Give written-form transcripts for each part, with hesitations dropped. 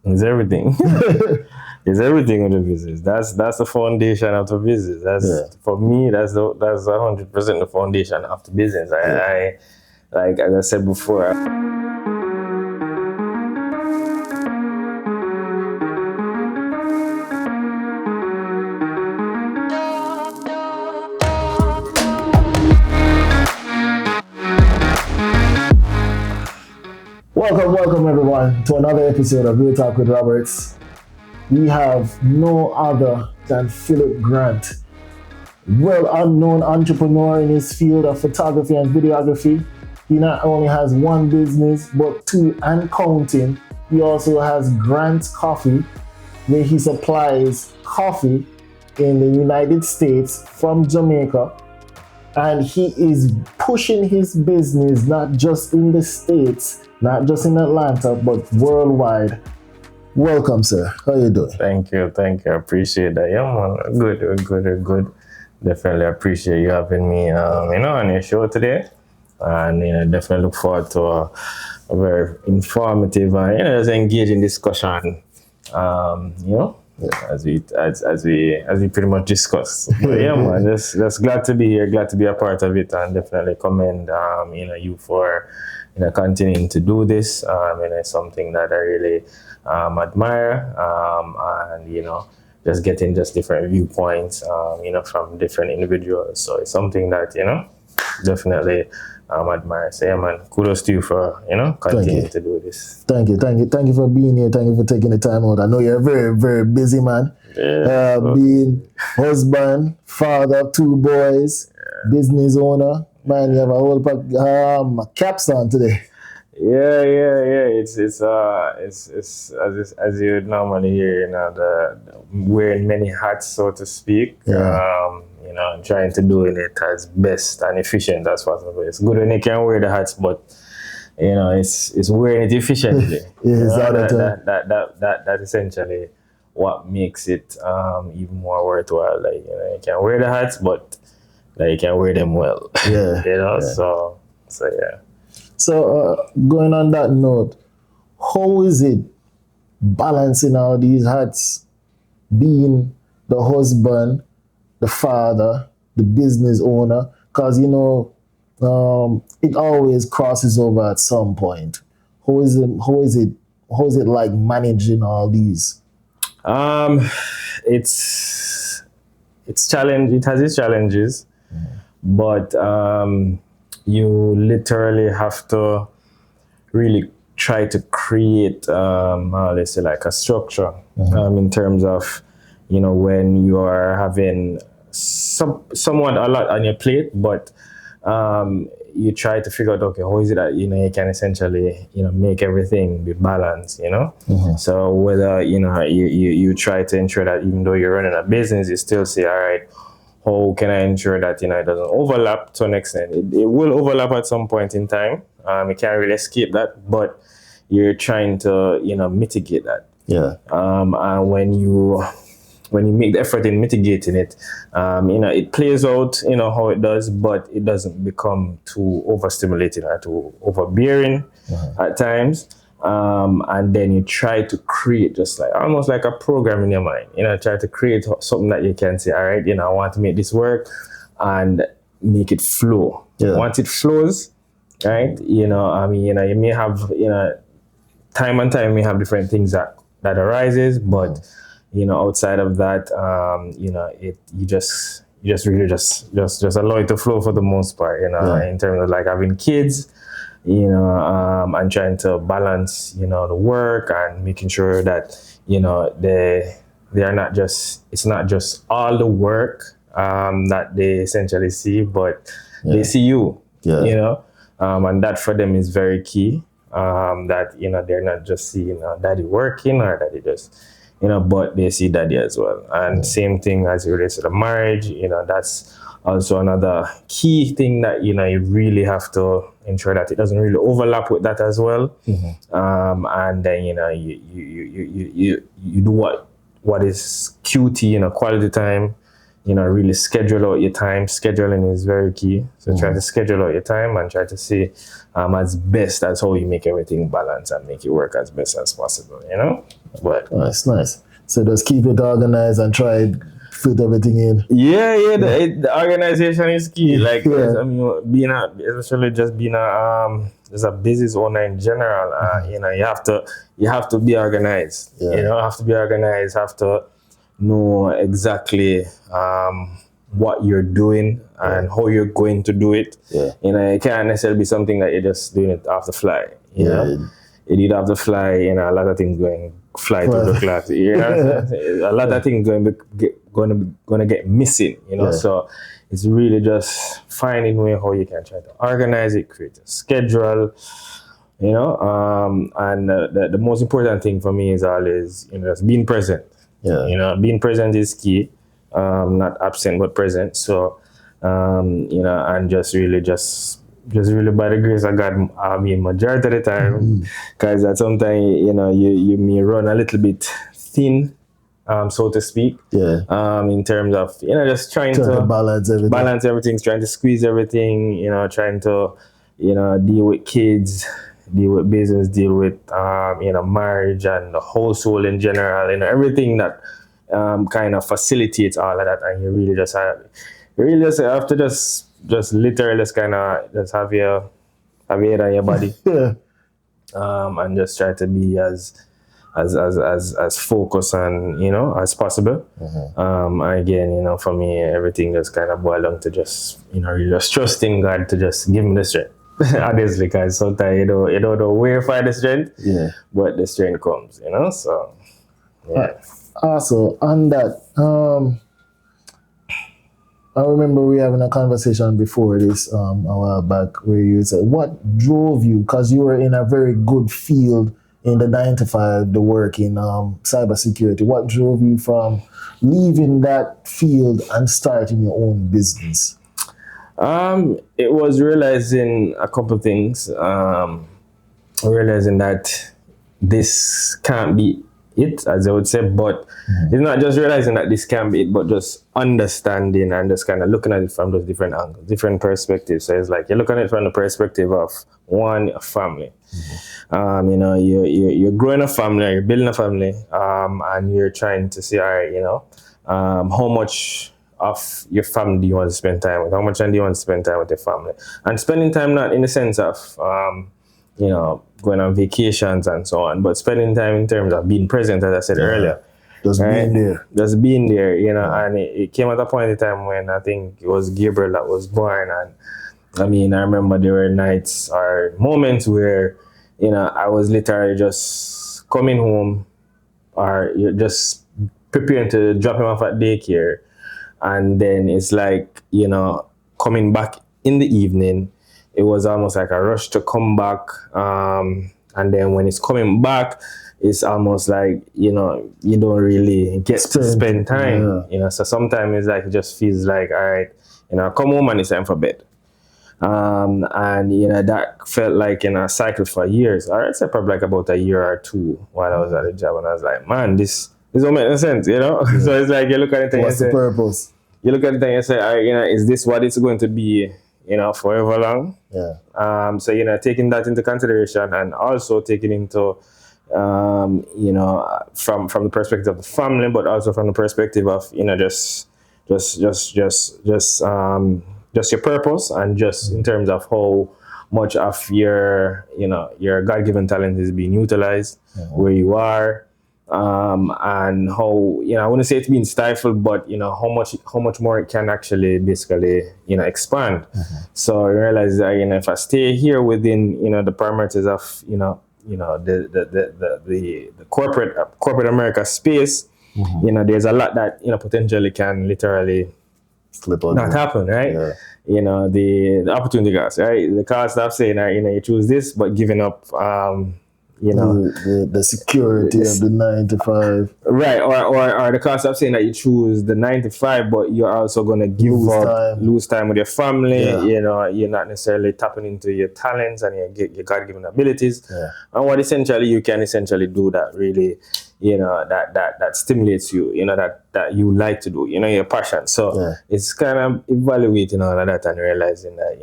It's everything. It's everything in the business. That's the foundation of the business. For me. That's 100% the foundation of the business. I like as I said before. Welcome everyone to another episode of Real Talk with Roberts. We have no other than Phillip Grant, well-known entrepreneur in his field of photography and videography. He not only has one business, but two and counting. He also has Grant's Coffee, where he supplies coffee in the United States from Jamaica. And he is pushing his business not just in the States, not just in Atlanta, but worldwide. Welcome, sir. How you doing? Thank you. I appreciate that. Yeah, man. Good. Definitely appreciate you having me, on your show today. And definitely look forward to a very informative and just engaging discussion. As we pretty much discussed. But yeah, man, just glad to be here, glad to be a part of it, and definitely commend you for continuing to do this. It's something that I really admire, and just getting just different viewpoints, from different individuals. So it's something that definitely admire. So yeah, man, kudos to you for continuing to do this. Thank you for being here. Thank you for taking the time out. I know you're a very, very busy man. Yeah, being husband, father of two boys, business owner. Man, you have a whole caps on today. Yeah. It's as you would normally hear, the wearing many hats, so to speak. Yeah. And trying to do it as best and efficient as possible. It's good when you can wear the hats, but it's wearing it efficiently. That essentially what makes it even more worthwhile. Like you can wear the hats, but you can wear them well. Yeah. So yeah. So going on that note, how is it balancing all these hats, being the husband, the father, the business owner? Because it always crosses over at some point. How is it like managing all these? It's challenge. It has its challenges, but you literally have to really try to create, let's say, like a structure, in terms of, when you are having somewhat a lot on your plate, but you try to figure out, okay, how is it that you can essentially make everything be balanced, So whether you try to ensure that even though you're running a business, you still say, all right, how can I ensure that it doesn't overlap to an extent? It will overlap at some point in time. You can't really escape that, but you're trying to mitigate that. Yeah. And when you make the effort in mitigating it, it plays out, how it does, but it doesn't become too overstimulating or too overbearing at times. And then you try to create just like almost like a program in your mind, try to create something that you can say, all right, I want to make this work and make it flow. Yeah. Once it flows, right, you may have, time and time, you may have different things that arises, but outside of that, you just really just allow it to flow for the most part, in terms of like having kids, and trying to balance, the work and making sure that, they are not just, it's not just all the work, that they essentially see, but they see you, and that for them is very key, that, they're not just seeing daddy working or daddy just, but they see daddy as well. And same thing as it relates to the marriage, that's also another key thing that, you really have to ensure that it doesn't really overlap with that as well. And then, you do what is QT, quality time, really schedule out your time. Scheduling is very key. So try to schedule out your time and try to see as best as how you make everything balance and make it work as best as possible, But Nice. So just keep it organized and try to fit everything in. yeah, the organization is key. Like, Yeah. I mean, especially just being just a business owner in general. You have to be organized. Yeah. Have to be organized. Have to know exactly what you're doing and how you're going to do it. Yeah. It can't necessarily be something that you're just doing it off the fly. You know, you need off the fly. A lot of things going fly to the class. A lot of things going to get missing. So it's really just finding way how you can try to organize it, create a schedule. And the most important thing for me is always just being present. Yeah. Being present is key. Not absent but present. So and just really by the grace of God, I mean majority of the time, because that sometimes you may run a little bit thin, so to speak. Yeah. In terms of just trying Try to to balance everything. trying to squeeze everything. Trying to deal with kids, deal with business, deal with marriage and the household in general. Everything that kind of facilitates all of that, and you really just have to just literally just kind of just have your head on your body. Yeah. And just try to be as focused and as possible. Again, for me, everything just kind of boiled down to just really just trusting God to just give me the strength. Honestly, because sometimes you don't know where to find the strength. Yeah. But the strength comes. So yeah. Also, on that, I remember we having a conversation before this a while back where you said, what drove you? Because you were in a very good field in the 9 to 5, the work in cybersecurity. What drove you from leaving that field and starting your own business? It was realizing a couple of things. Realizing that this can't be it, as I would say, but it's not just realizing that this can't be it, but just understanding and just kind of looking at it from those different angles, different perspectives. So it's like you're looking at it from the perspective of one, a family. You're growing a family, you're building a family, and you're trying to see, all right, how much of your family do you want to spend time with? How much time do you want to spend time with your family? And spending time not in the sense of going on vacations and so on, but spending time in terms of being present, as I said earlier. Just being there. Just being there, and it came at a point in time when I think it was Gabriel that was born. And I remember there were nights or moments where, I was literally just coming home or you're just preparing to drop him off at daycare. And then it's like, coming back in the evening, it was almost like a rush to come back. And then when it's coming back, it's almost like, you don't really get to spend time. So sometimes it's like, it just feels like, all right, come home and it's time for bed. And, that felt like in a cycle for years. I'd say probably like about a year or two while I was at the job. And I was like, man, this don't make no sense, So it's like, you look at it and What's the purpose? You look at it and you say, all right, is this what it's going to be, forever long? Yeah. So, taking that into consideration and also taking into, from the perspective of the family, but also from the perspective of, just your purpose and just in terms of how much of your God-given talent is being utilized, where you are, and how, I wouldn't say it's being stifled, but, how much more it can actually basically, expand. So I realize that, if I stay here within, the parameters of, the corporate America space, there's a lot that, potentially can literally slip on not happen, right? The opportunity cost, right? The cost of saying that, you choose this, but giving up, you know, the security of the 9 to 5. right, or the cost of saying that you choose the 9 to 5, but you're also gonna lose time with your family. Yeah. You know, you're not necessarily tapping into your talents and your God-given abilities. Yeah. And what essentially you can essentially do that really, you know, that stimulates you. You know, that you like to do. You know, your passion. So Yeah. it's kind of evaluating all of that and realizing that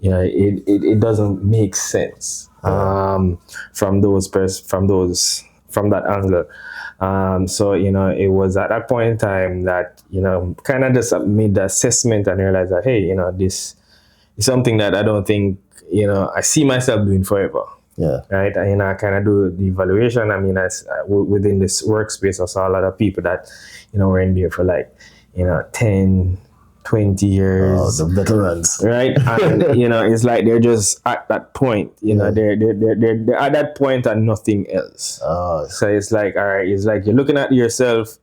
it doesn't make sense from that angle. So you know, it was at that point in time that, you know, kind of just made the assessment and realized that, hey, you know, this is something that I don't think, you know, I see myself doing forever. Yeah. Right. And, you know, I kind of do the evaluation. I mean, within this workspace, I saw a lot of people that, you know, were in there for like, you know, 10, 20 years. Oh, the veterans. Right. And, you know, it's like they're just at that point, you know, they're at that point and nothing else. Oh. So it's like, all right, it's like you're looking at yourself,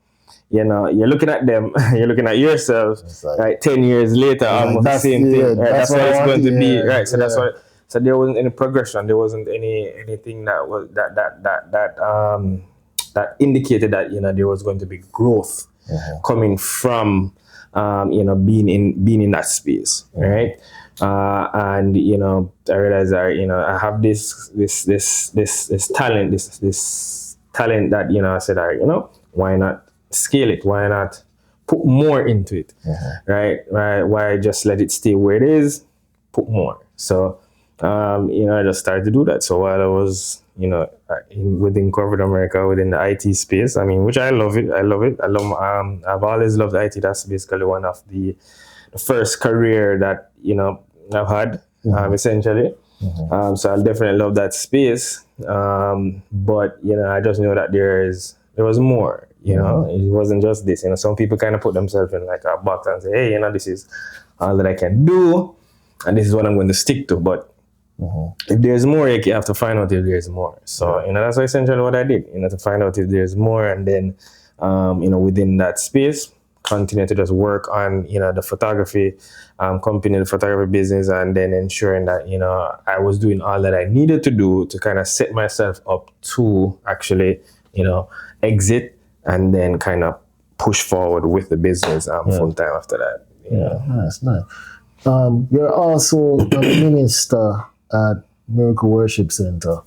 you know, you're looking at them, you're looking at yourself, like, right? 10 years later, almost the same thing. Right? That's what it's going to be. Right. So that's what. So there wasn't any progression. There wasn't anything that was that indicated that, you know, there was going to be growth coming from you know, being in that space, right? And you know, I realized that, you know, I have this talent, this talent that, you know, I said, all right, you know, why not scale it? Why not put more into it? Right? Why just let it stay where it is? Put more. So you know, I just started to do that. So while I was, you know, within corporate America, within the IT space, I mean, which I love it. I've always loved IT. That's basically one of the first career that, you know, I've had, essentially. So I definitely love that space. But, you know, I just know that there was more, you know, it wasn't just this. You know, some people kind of put themselves in like a box and say, hey, you know, this is all that I can do, and this is what I'm going to stick to. But if there's more, you have to find out if there's more. So, you know, that's essentially what I did, you know, to find out if there's more, and then, you know, within that space, continue to just work on, you know, the photography, company, the photography business, and then ensuring that, you know, I was doing all that I needed to do to kind of set myself up to actually, you know, exit and then kind of push forward with the business full time after that. Nice. You're also a minister at Miracle Worship Center.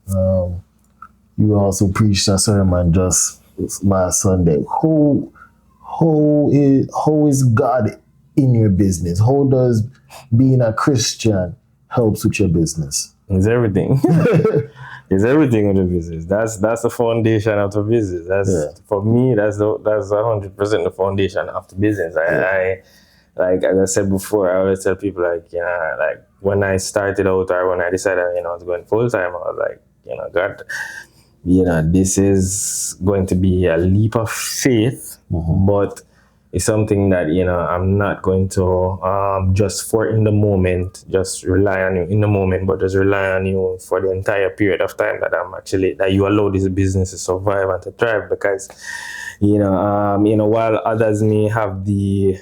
You also preached a sermon just last Sunday. How is God in your business? How does being a Christian helps with your business? It's everything. It's everything with the business. That's the foundation of the business. For me, that's 100% the foundation of the business. I like, as I said before, I always tell people, like, you know, like when I started out or when I decided, you know, I was going full time, I was like, you know, God, you know, this is going to be a leap of faith, but it's something that, you know, I'm not going to just for in the moment, just rely on you in the moment, but just rely on you for the entire period of time that you allow this business to survive and to thrive. Because, you know, while others may have the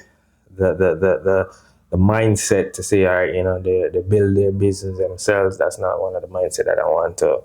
mindset to say, all right, you know, they build their business themselves, that's not one of the mindset that I want to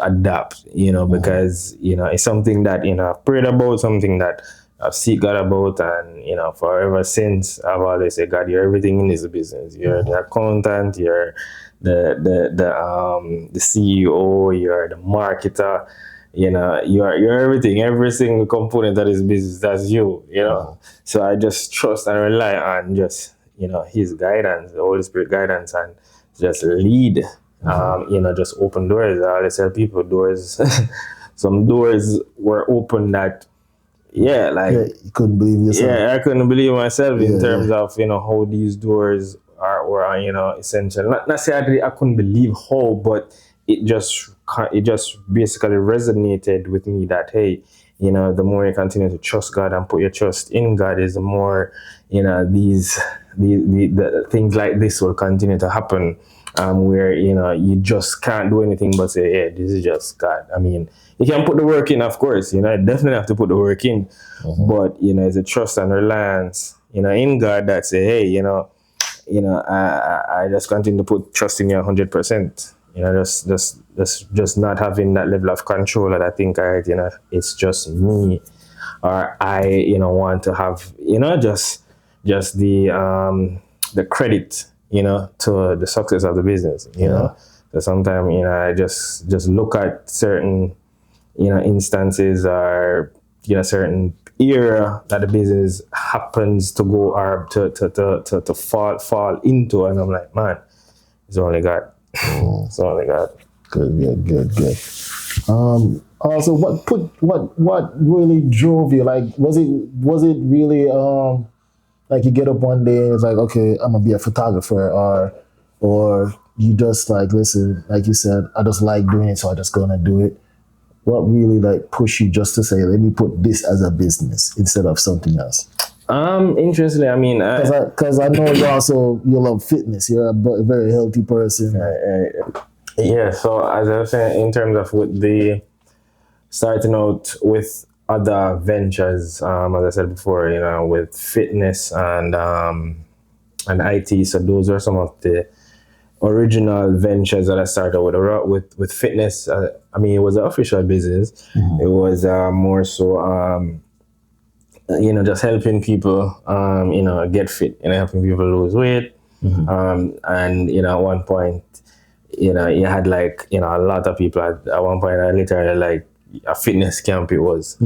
adapt, you know, because, you know, it's something that, you know, I've prayed about, something that I've seek God about, and, you know, forever since I've always said, God, you're everything in this business. You're the accountant, you're the CEO, you're the marketer, you know, you're everything, every single component of this business, that's you, you know. So I just trust and rely on just, you know, his guidance, the Holy Spirit guidance, and just lead, you know, just open doors. I always tell people doors, some doors were open that, you couldn't believe yourself. Yeah, I couldn't believe myself in terms of, you know, how these doors were, you know, essential. Not necessarily I couldn't believe how, but it just basically resonated with me that, hey, you know, the more you continue to trust God and put your trust in God, is the more, you know, the things like this will continue to happen, where, you know, you just can't do anything but say, hey, this is just God. I mean, you can put the work in, of course, you know, you definitely have to put the work in, but, you know, it's a trust and reliance, you know, in God that say, hey, you know, I just continue to put trust in you 100%. just not having that level of control that I think, all right, it's just me, or I, want to have, just the credit, to the success of the business, So sometimes, I just look at certain, instances, or, certain era that the business happens to go, or to fall into, and I'm like, man, it's only God. It's only God. Good. Also, what really drove you? Like, was it really like you get up one day and it's like, okay, I'm gonna be a photographer, or you just like, listen, like you said, I just like doing it, so I just gonna do it. What really like push you just to say, let me put this as a business instead of something else? Interestingly, I mean, because I know you love fitness. You're a very healthy person. Yeah. So as I was saying, in terms of with the starting out with other ventures, as I said before, with fitness and IT. So those are some of the original ventures that I started with fitness. I mean, it was an official business. It was more so, just helping people, get fit, helping people lose weight. And, at one point, you had like, a lot of people at one point, I literally like a fitness camp it was,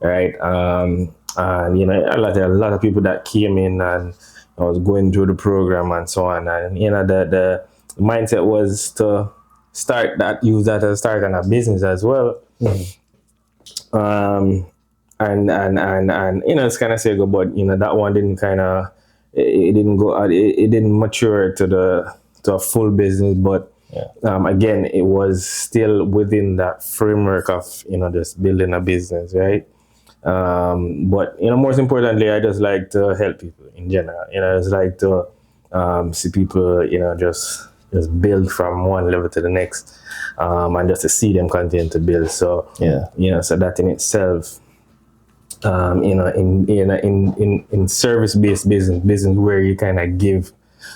right? And, a lot of people that came in and I was going through the program and so on. And, the mindset was to use that as start on a business as well. And it's kind of say go, but that one didn't kind of, it didn't go, it didn't mature to a full business, but again, it was still within that framework of just building a business, right? But most importantly, I just like to help people in general. I just like to see people just build from one level to the next, and just to see them continue to build. So so that in itself, in service-based business where you kind of give,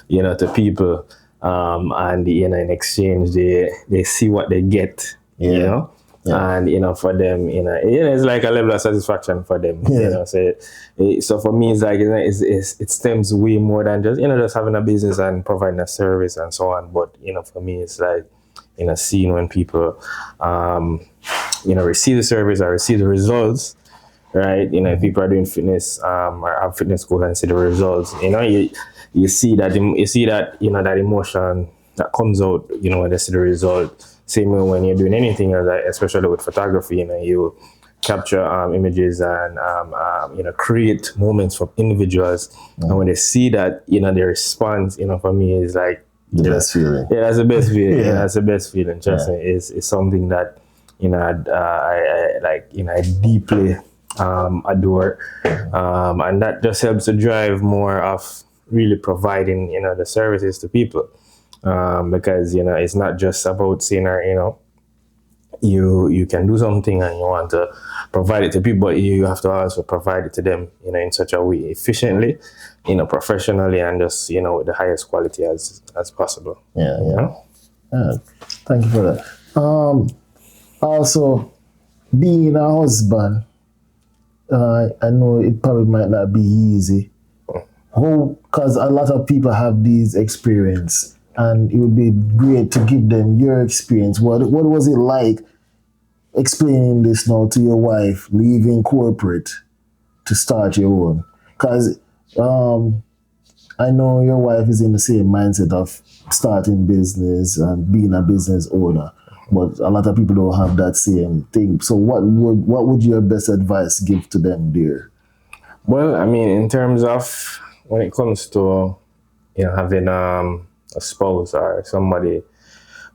to people, and in exchange they see what they get, and for them, it's like a level of satisfaction for them. So for me, it's like it stems way more than just having a business and providing a service and so on. But for me, it's like seeing when people receive the service or receive the results. Right, if people are doing fitness, or have fitness goals and see the results, you see that that emotion that comes out, when they see the result. Same way when you're doing anything, especially with photography, you capture images and create moments from individuals, and when they see that, the response, for me is like the best feeling. Yeah, that's the best feeling. That's the best feeling. Trust me, it's something that I like. I deeply adore, and that just helps to drive more of really providing the services to people, because it's not just about saying you can do something and you want to provide it to people, but you have to also provide it to them in such a way efficiently, professionally, and just with the highest quality as possible. Thank you for that. Also, being a husband, I know it probably might not be easy. Because a lot of people have these experience, and it would be great to give them your experience. What was it like explaining this now to your wife, leaving corporate to start your own? Because I know your wife is in the same mindset of starting business and being a business owner. But a lot of people don't have that same thing. So what would your best advice give to them there? Well, I mean, in terms of when it comes to having a spouse or somebody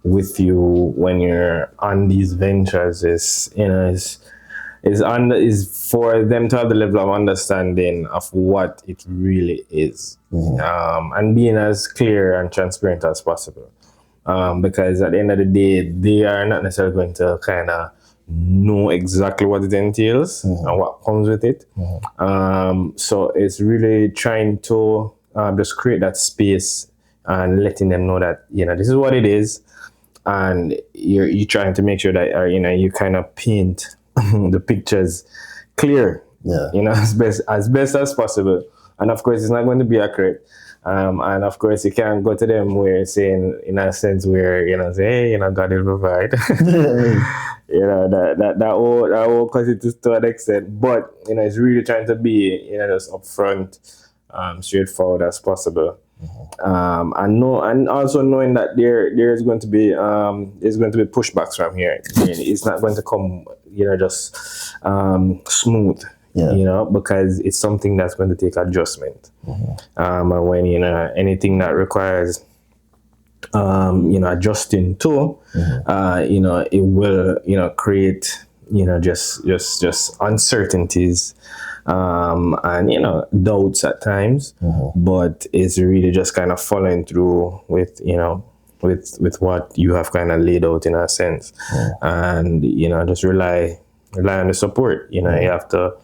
with you when you're on these ventures, is for them to have the level of understanding of what it really is, and being as clear and transparent as possible. Because at the end of the day, they are not necessarily going to kind of know exactly what it entails and what comes with it. So it's really trying to just create that space and letting them know that this is what it is, and you're trying to make sure that you kind of paint the pictures clear, Yeah. as best as possible. And of course, it's not going to be accurate. And of course, you can't go to them where saying, in a sense, where say, hey, God will provide. That will cause it to an extent. But it's really trying to be just upfront, straightforward as possible. And also knowing that there's going to be pushbacks from here. It's not going to come just smooth. Yeah. Because it's something that's going to take adjustment. And when anything that requires adjusting to, it will create just uncertainties, and doubts at times. But it's really just kind of following through with with what you have kind of laid out in a sense, and just rely on the support. You have to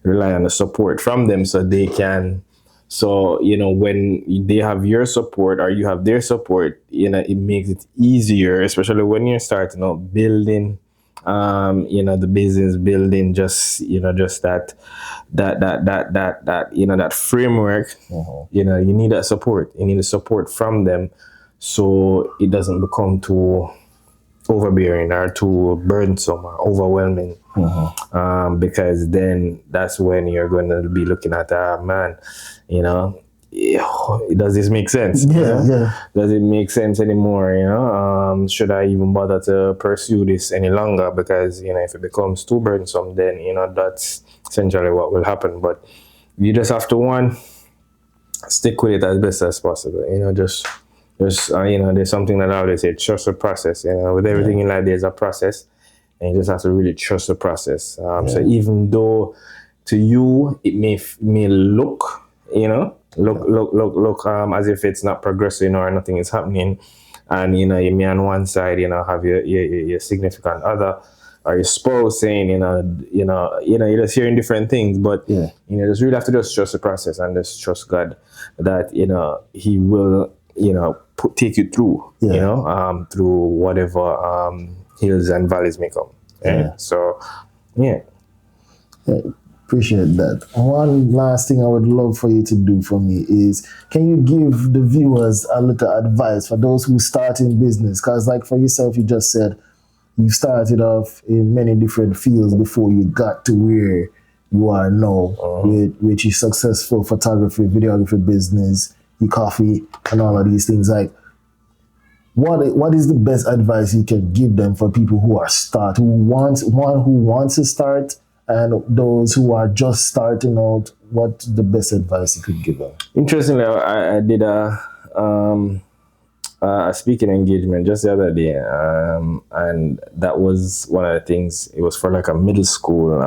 rely on the support from them, so they can. So when they have your support or you have their support, it makes it easier, especially when you're starting out building, the business, building just that framework. You need that support. You need the support from them, so it doesn't become too overbearing or too burdensome or overwhelming. Because then that's when you're going to be looking at, man, does this make sense? Yeah. Does it make sense anymore? Should I even bother to pursue this any longer? Because if it becomes too burdensome, then that's essentially what will happen. But you just have to stick with it as best as possible. Just there's something that I always say: trust the process. With everything in life, there's a process, and you just have to really trust the process. So even though to you it may look as if it's not progressing or nothing is happening, and you may on one side have your significant other or your spouse saying you're just hearing different things, but you just really have to just trust the process and just trust God that He will take you through through whatever hills and valleys may come. So Appreciate that. One last thing I would love for you to do for me is, can you give the viewers a little advice for those who start in business? Because like for yourself, you just said you started off in many different fields before you got to where you are now, which is successful photography, videography business, e-coffee, and all of these things. Like, what is the best advice you can give them for people who are who wants to start, and those who are just starting out? What's the best advice you could give them? Interestingly, I did a speaking engagement just the other day, and that was one of the things. It was for like a middle school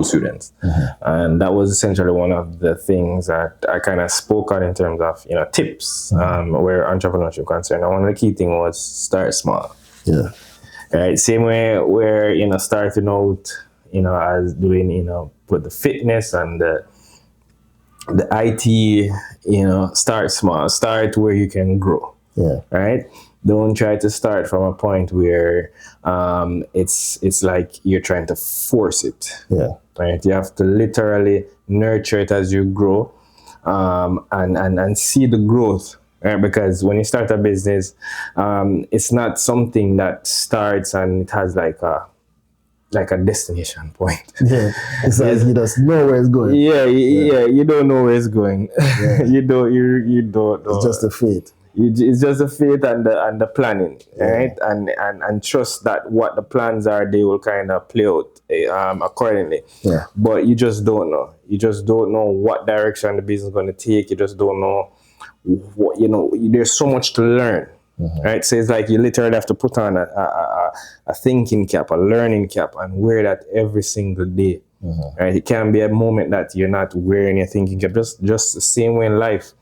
students, and that was essentially one of the things that I kind of spoke on in terms of tips where entrepreneurship concerned. And one of the key things was start small. Right, same way where starting out as doing with the fitness and the IT, start small, start where you can grow. Right, don't try to start from a point where it's like you're trying to force it. Right, you have to literally nurture it as you grow, and see the growth. Right? Because when you start a business, it's not something that starts and it has like a destination point. It's like you just know where it's going. You don't know where it's going. You don't know. It's just a fate. It's just the faith and the planning, right? And trust that what the plans are, they will kind of play out accordingly. But you just don't know. You just don't know what direction the business is going to take. You just don't know what there's so much to learn. Right? So it's like you literally have to put on a thinking cap, a learning cap, and wear that every single day. Right? It can't be a moment that you're not wearing your thinking cap. Just the same way in life,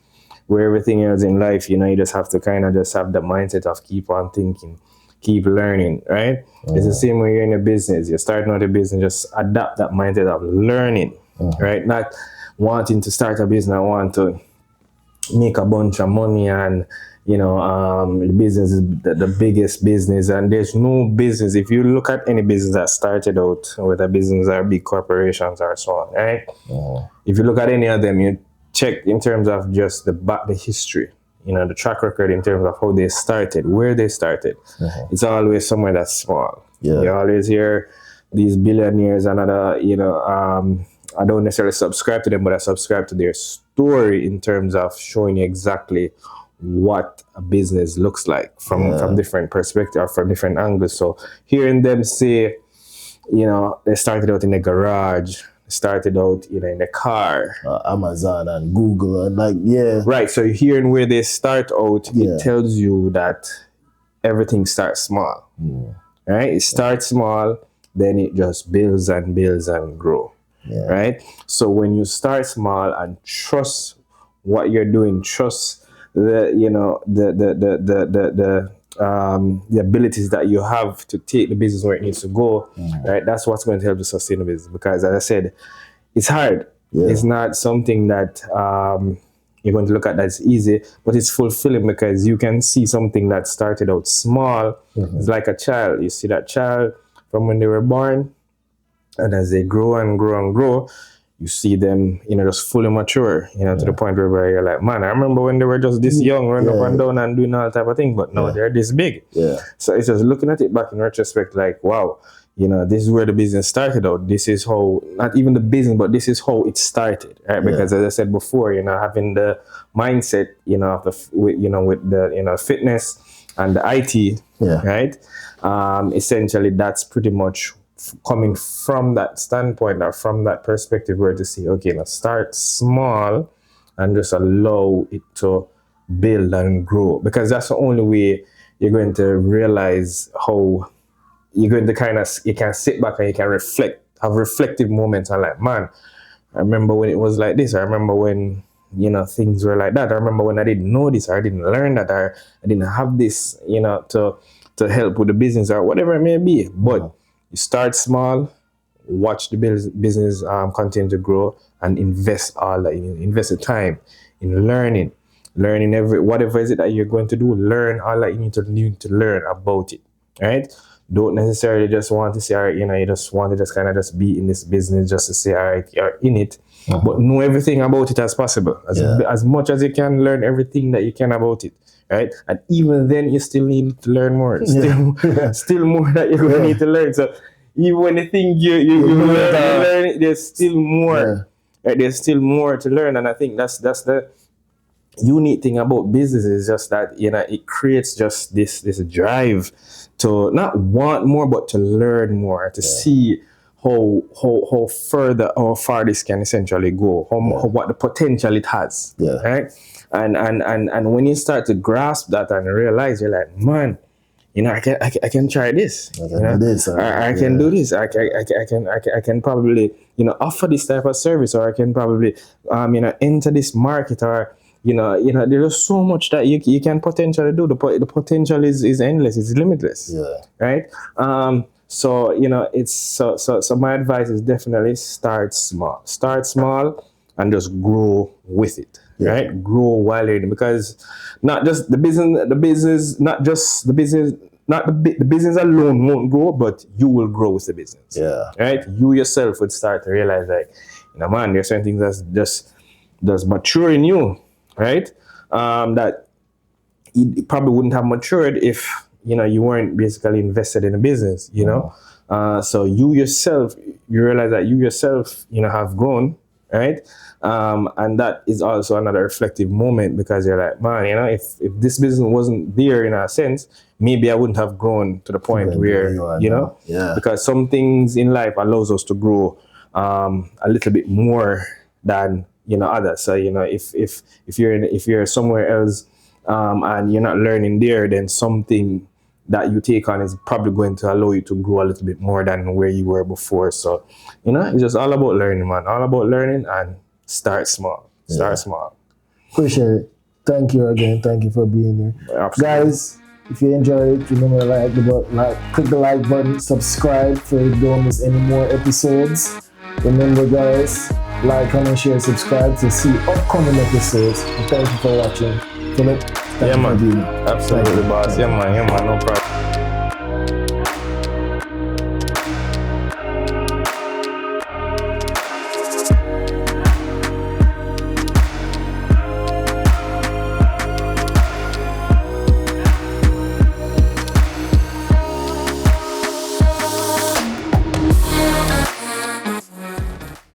where everything else in life, you just have to kind of just have the mindset of keep on thinking, keep learning, right? It's the same way you're in a business. You're starting out a business, just adapt that mindset of learning, right? Not wanting to start a business, want to make a bunch of money and the business is the biggest business, and there's no business. If you look at any business that started out, whether business or big corporations or so on, right? If you look at any of them, you check in terms of just the history, the track record in terms of how they started, where they started. It's always somewhere that's small. Yeah. You always hear these billionaires and other, I don't necessarily subscribe to them, but I subscribe to their story in terms of showing you exactly what a business looks like from different perspectives or from different angles. So hearing them say, they started out in a garage, started out, in a car. Amazon and Google and Right. So hearing where they start out, it tells you that everything starts small. Right? It starts small, then it just builds and builds and grow. Right? So when you start small and trust what you're doing, trust the abilities that you have to take the business where it needs to go, right? That's what's going to help you sustain the business. Because as I said, it's hard. It's not something that you're going to look at that's easy, but it's fulfilling because you can see something that started out small. It's like a child. You see that child from when they were born, and as they grow and grow and grow, you see them, just fully mature, to the point where you're like, man, I remember when they were just this young, running up and down and doing all type of thing, but now they're this big. So it's just looking at it back in retrospect, like, wow, this is where the business started out. This is how, not even the business, but this is how it started, right? Because as I said before, having the mindset, with the, fitness and the IT, right? Essentially, that's pretty much coming from that standpoint or from that perspective, where to see, okay, now start small and just allow it to build and grow, because that's the only way you're going to realize how you're going to you can sit back and you can have reflective moments and like, man, I remember when it was like this. I remember when, things were like that. I remember when I didn't know this, or I didn't learn that, or I didn't have this, to help with the business or whatever it may be. But you start small, watch the business continue to grow, and invest the time in learning whatever is it that you're going to do. Learn all that you need to learn about it, right? Don't necessarily just want to say, all right, you just want to just kind of just be in this business just to say, all right, you're in it, but know everything about it as possible, as much as you can. Learn everything that you can about it. Right, and even then, you still need to learn more. Still more that you're going to need to learn. So even when you think you learn it, there's still more. Right? There's still more to learn, and I think that's the unique thing about business, is just that it creates just this drive to not want more, but to learn more, to see how far this can essentially go, what the potential it has. Right. And when you start to grasp that and realize, you're like, man, I can try this. I can do this. I can do this. I can probably offer this type of service, or I can probably enter this market, or there's so much that you can potentially do. The potential is endless. It's limitless. Right. So it's so my advice is definitely start small and just grow with it. Right, grow while you're in, because not just the business, the business alone won't grow, but you will grow with the business. Right, you yourself would start to realize, like, man, there's certain things that's mature in you, right? That it probably wouldn't have matured if you weren't basically invested in a business. So you realize that you yourself have grown, right? And that is also another reflective moment, because you're like, man, if this business wasn't there, in a sense, maybe I wouldn't have grown to the point where because some things in life allows us to grow a little bit more than others. So if you're somewhere else and you're not learning there, then something that you take on is probably going to allow you to grow a little bit more than where you were before. So it's just all about learning, man. All about learning, and start small. Start small. Appreciate it. Thank you again. Thank you for being here. Absolutely. Guys, if you enjoyed it, remember to click the like button, subscribe so you don't miss any more episodes. Remember, guys, like, comment, share, subscribe to see upcoming episodes. And thank you for watching. Phillip. Thank you for being here. Absolutely, boss. Yeah, man, no problem.